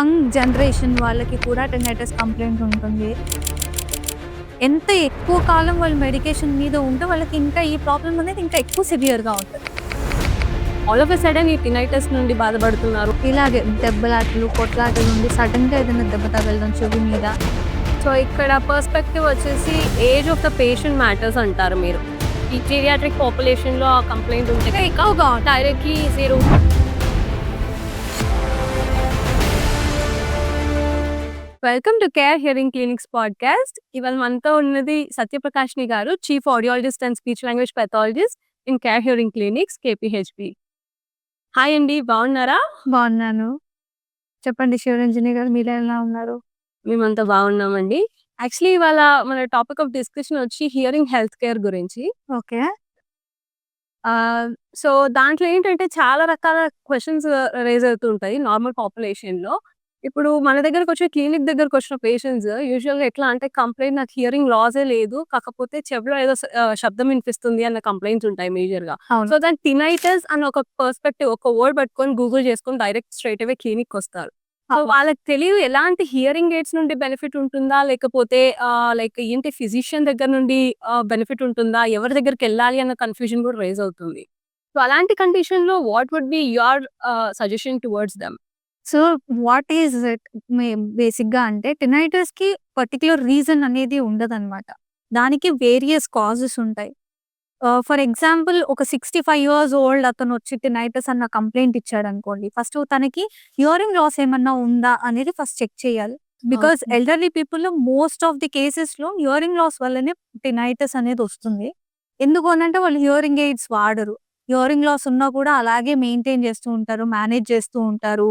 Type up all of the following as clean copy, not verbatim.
Young generation వాళ్ళకి కూడా టెనైటిస్ complaint ఉంటుంది. ఎంత ఎక్కువ కాలం వాళ్ళు మెడికేషన్ మీద ఉంటే వాళ్ళకి ఇంకా ఈ ప్రాబ్లమ్ అనేది ఇంకా ఎక్కువ సివియర్‌గా ఉంటది. ఆల్ ఆఫ్ ఎ సడన్ ఈ టినైటిస్ నుండి బాధపడుతున్నారు. ఇలాగే దెబ్బలాటలు, కొట్లాటల నుండి సడెన్‌గా ఏదైనా దెబ్బ తగలడం చెవి మీద. సో ఇక్కడ పర్స్పెక్టివ్ వచ్చేసి age of the patient matters అంటారు మీరు. ఈ పీడియాట్రిక్ పాపులేషన్‌లో ఆ కంప్లెయింట్ ఉంటే ఎక్కువగా directly zero. Welcome to care hearing clinics podcast. ఇవాళ మనతో ఉన్నది సత్యప్రకాష్‌ని గారు, chief audiologist and speech language pathologist in care hearing clinics KPHB. Hi అండి, బాగున్నారా? బాగున్నాను. చెప్పండి శివరంజని గారు, మీరెలా ఉన్నారు? మేమంతా బాగున్నామండి. యాక్చువల్లీ ఇవాళ మన టాపిక్ ఆఫ్ డిస్కషన్ వచ్చి హియరింగ్ హెల్త్ కేర్ గురించి. ఓకే. సో దాంట్లో ఏంటంటే చాలా రకాల క్వెషన్స్ రైజ్ అవుతూ ఉంటాయి నార్మల్ పాపులేషన్‌లో. ఇప్పుడు మన దగ్గరకొచ్చే క్లినిక్ దగ్గరకొచ్చిన పేషెంట్స్ యూజువల్‌గా ఎట్లా అంటే కంప్లెయింట్ నాకు హియరింగ్ లాసే లేదు. కాకపోతే చెవిలో ఏదో శబ్దం వినిపిస్తుంది అన్న కంప్లెయింట్స్ ఉంటాయి మేజర్‌గా. అవును. సో దాన్ని టినైటిస్ అని ఒక పర్స్పెక్టివ్ ఒక వర్డ్ పట్టుకొని గూగుల్ చేసుకొని డైరెక్ట్ స్ట్రెయిట్ అవే క్లినిక్‌కొస్తారు. సో వాళ్ళకి తెలియదు ఎలాంటి హియరింగ్ ఎయిడ్స్ నుండి బెనిఫిట్ ఉంటుందా? లేకపోతే లైక్ ఏంటి ఫిజిషియన్ దగ్గర నుండి బెనిఫిట్ ఉంటుందా? ఎవరి దగ్గరికెళ్ళాలి అన్న కన్‌ఫ్యూజన్ కూడా రైజ్ అవుతుంది. సో అలాంటి కండిషన్‌లో what would be your suggestion towards them? So what is it బేసిక్‌గా అంటే టెనైటిస్‌కి పర్టిక్యులర్ రీజన్ అనేది ఉండదనమాట. దానికి వేరియస్ కాజెస్ ఉంటాయి. ఫర్ ఎగ్జాంపుల్ ఒక 65 ఇయర్స్ ఓల్డ్ అతనొచ్చి టెనైటిస్ అన్న కంప్లెయింట్ ఇచ్చాడనుకోండి. ఫస్ట్ తనకి హియరింగ్ లాస్ ఏమన్నా ఉందా అనేది ఫస్ట్ చెక్ చేయాలి. Because okay. ఎల్డర్లీ పీపుల్‌లో మోస్ట్ ఆఫ్ ది కేసెస్‌లో హియరింగ్ లాస్ వల్లనే టెనైటిస్ అనేది వస్తుంది. ఎందుకు అనంటే వాళ్ళు హియరింగ్ ఎయిడ్స్ వాడరు. హియరింగ్ లాస్ ఉన్నా కూడా అలాగే మెయింటైన్ చేస్తూ ఉంటారు. మేనేజ్ చేస్తూ ఉంటారు.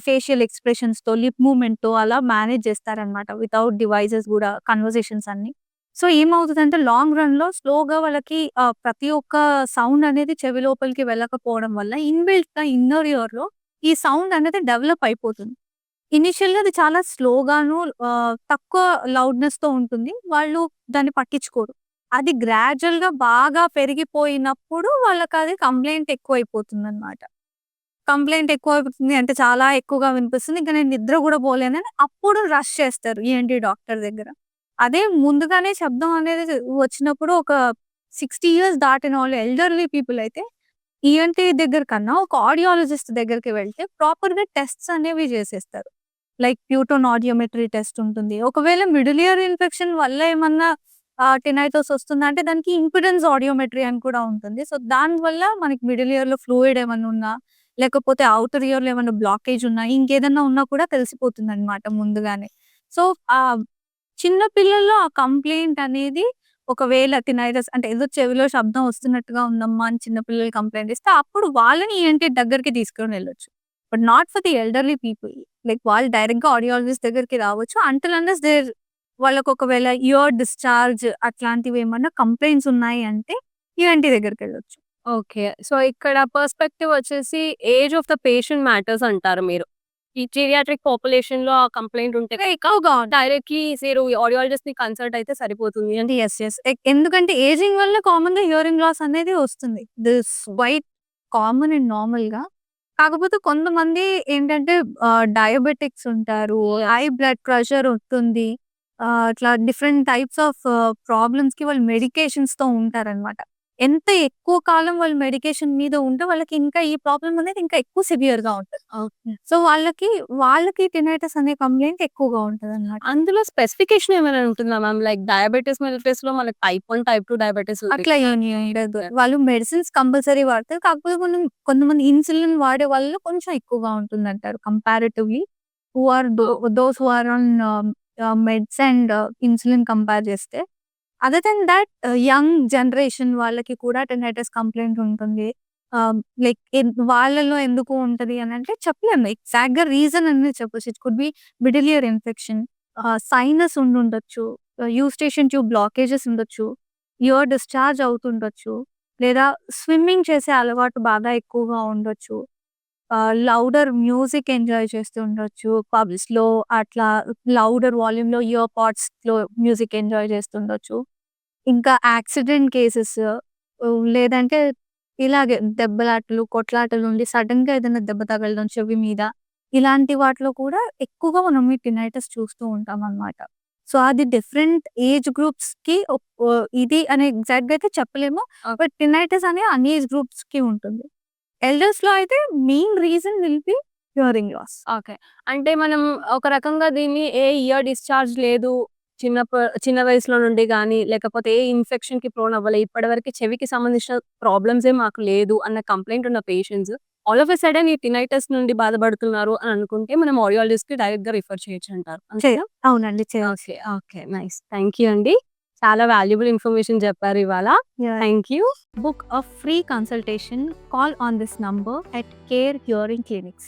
ఫేషియల్ ఎక్స్‌ప్రెషన్స్‌తో, లిప్ మూవ్‌మెంట్‌తో అలా మేనేజ్ చేస్తారనమాట. వితౌట్ డివైసెస్ గూడా కన్వర్జేషన్స్ అన్నీ. సో ఏమవుతదంటే లాంగ్ రన్‌లో స్లోగా వాళ్ళకి ప్రతి ఒక్క సౌండ్ అనేది చెవి లోపలికి వెళ్ళకపోవడం వల్ల ఇన్‌బిల్ట్‌గా ఇన్నర్ ఇయర్‌లో ఈ సౌండ్ అనేది డెవలప్ అయిపోతుంది. ఇనీషియల్‌గా అది చాలా స్లోగాను తక్కువ లౌడ్‌నెస్‌తో ఉంటుంది. వాళ్ళు దాన్ని పట్టించుకోరు. అది గ్రాడ్యుయల్‌గా బాగా పెరిగిపోయినప్పుడు వాళ్ళకది కంప్లెయింట్ ఎక్కువైపోతుందనమాట. కంప్లెయింట్ ఎక్కువైపోతుంది అంటే చాలా ఎక్కువగా వినిపిస్తుంది. ఇంక నేను నిద్ర గూడా పోలేనని అప్పుడు రష్ చేస్తారు ఈఎన్‌టీ డాక్టర్ దగ్గర. అదే ముందుగానే శబ్దం అనేది వచ్చినప్పుడు ఒక 60 ఇయర్స్ దాటిన వాళ్ళు ఎల్డర్లీ పీపుల్ అయితే ఈఎన్‌టీ దగ్గర కన్నా ఒక ఆడియాలజిస్ట్ దగ్గరికి వెళ్తే ప్రాపర్‌గా టెస్ట్స్ అనేవి చేసేస్తారు. లైక్ ప్యూటోన్ ఆడియోమెట్రీ టెస్ట్ ఉంటుంది. ఒకవేళ మిడిల్ ఇయర్ ఇన్ఫెక్షన్ వల్ల ఏమన్నా టినైటిస్ వస్తుందా అంటే దానికి ఇంపిడెన్స్ ఆడియోమెట్రీ అని కూడా ఉంటుంది. సో దానివల్ల మనకి మిడిల్ ఇయర్‌లో ఫ్లూయిడ్ ఏమన్నా ఉన్నా, లేకపోతే ఔటర్ ఇయర్‌లో ఏమన్నా బ్లాకేజ్ ఉన్నా, ఇంకేదన్నా ఉన్నా కూడా తెలిసిపోతుందనమాట ముందుగానే. సో చిన్న పిల్లల్లో ఆ కంప్లెయింట్ అనేది ఒకవేళ టినైటిస్ అంటే ఏదో చెవిలో శబ్దం వస్తున్నట్టుగా ఉందమ్మా అని చిన్న పిల్లలు కంప్లెయింట్ ఇస్తే అప్పుడు వాళ్ళని ఈఎన్‌టీ దగ్గరికి తీసుకొని వెళ్ళొచ్చు. But not for the elderly people. Like వాళ్ళు డైరెక్ట్‌గా ఆడియాలజిస్ట్ దగ్గరికి రావచ్చు. అంటిల్ అన్లెస్ వాళ్ళకి ఒకవేళ ఇయర్ డిశ్చార్జ్ అట్లాంటివేమన్నా కంప్లెయింట్స్ ఉన్నాయి అంటే ఈఎన్‌టీ దగ్గరికెళ్ళొచ్చు. ఓకే. సో ఇక్కడ పర్స్పెక్టివ్ వచ్చేసి age of the patient matters అంటారు మీరు. ఈ పీడియాట్రిక్ పాపులేషన్‌లో ఆ కంప్లెయింట్ ఉంటే ఎక్కువగా డైరెక్ట్‌లీ మీరు ఆడియాలజిస్ట్‌ని కన్సల్ట్ అయితే సరిపోతుంది అని. యెస్. యెస్. ఎందుకంటే ఏజింగ్ వల్ల కామన్‌గా హియరింగ్ లాస్ అనేది వస్తుంది. దిస్ క్వైట్ కామన్ అండ్ నార్మల్‌గా. కాకపోతే కొంతమంది ఏంటంటే డయాబెటిక్స్ ఉంటారు. హై బ్లడ్ ప్రెషర్ ఉంటుంది. ఇట్లా డిఫరెంట్ టైప్స్ ఆఫ్ ప్రాబ్లమ్స్‌కి వాళ్ళు మెడికేషన్స్‌తో ఉంటారనమాట. ఎంత ఎక్కువ కాలం వాళ్ళు మెడికేషన్ మీద ఉంటే వాళ్ళకి ఇంకా ఈ ప్రాబ్లమ్ అనేది ఇంకా ఎక్కువ సివియర్‌గా ఉంటది. ఓకే. సో వాళ్ళకి టినైటిస్ అనే కంప్లెయింట్ ఎక్కువగా ఉంటదనమాట. అందులో స్పెసిఫికేషన్ ఏమైనా ఉంటుందా మ్యామ్? లైక్ డయాబెటిస్ మెలిటస్‌లో మనకి టైప్ 1, టైప్ 2 డయాబెటిస్ ఉంది. అట్లా ఏమి ఉండదు. వాళ్ళు మెడిసిన్స్ కంపల్సరీ వాడతారు. కాకపోతే కొంతమంది ఇన్సులిన్ వాడే వాళ్ళలో కొంచెం ఎక్కువగా ఉంటుందంటారు comparatively. Who are those who are on meds and insulin compare చేస్తే. Other than that young generation వాళ్ళకి కూడా టెనైటిస్ కంప్లెయింట్ ఉంటుంది. లైక్ వాళ్ళలో ఎందుకు ఉంటది అనంటే చెప్పలేము. ఎగ్జాక్ట్‌గా రీజన్ అనేది చెప్పొచ్చు. It could be middle ear infection, sinus ఉండుండొచ్చు, యూస్టేషన్ ట్యూబ్ బ్లాకేజెస్ ఉండొచ్చు, ఇయర్ డిశ్చార్జ్ అవుతుండొచ్చు. లేదా స్విమ్మింగ్ చేసే అలవాటు బాగా ఎక్కువగా ఉండొచ్చు. లౌడర్ మ్యూజిక్ ఎంజాయ్ చేస్తూ ఉండొచ్చు. పబ్స్‌లో అట్లా లౌడర్ వాల్యూమ్‌లో ఇయర్ పాడ్స్‌లో మ్యూజిక్ ఎంజాయ్ చేస్తుండొచ్చు. ఇంకా యాక్సిడెంట్ కేసెస్ లేదంటే ఇలాగే దెబ్బలాటలు, కొట్లాటల నుండి సడెన్‌గా ఏదైనా దెబ్బ తగలడం చెవి మీద. ఇలాంటి వాటిలో కూడా ఎక్కువగా మనం ఈ టినైటిస్ చూస్తూ ఉంటాం అన్నమాట. సో, అది డిఫరెంట్ ఏజ్ గ్రూప్స్‌కి ఇది అని ఎగ్జాక్ట్‌గా అయితే చెప్పలేము. ఓకే. బట్ టినైటిస్ అనేది అన్ని ఏజ్ గ్రూప్స్‌కి ఉంటుంది. ఎల్డర్స్‌లో అయితే main reason will be hearing loss. Okay. అంటే మనం ఒక రకంగా దీన్ని ఏ ఇయర్ డిశ్చార్జ్ లేదు. చిన్న వయసులో నుండి గాని, లేకపోతే ఏ ఇన్ఫెక్షన్‌కి ప్రోన్ అవ్వలే. ఇప్పటివరకు చెవికి సంబంధించిన ప్రాబ్లమ్సే మాకు లేదు అన్న కంప్లెయింట్ ఉన్న patients all of a sudden ఈ టినైటిస్ నుండి బాధపడుతున్నారు అని అనుకుంటే మనం ఆడియాలజిస్ట్‌కి డైరెక్ట్‌గా రిఫర్ చేయొచ్చంటారు. అంతేనా? అవునండి. చేయొచ్చు. Okay. Okay. Nice. Thank you అండి. చాలా వాల్యుబుల్ ఇన్ఫర్మేషన్ చెప్పారు ఇవాళ. Yeah! Thank you. Book a free consultation. Call on this number at Care Hearing Clinics.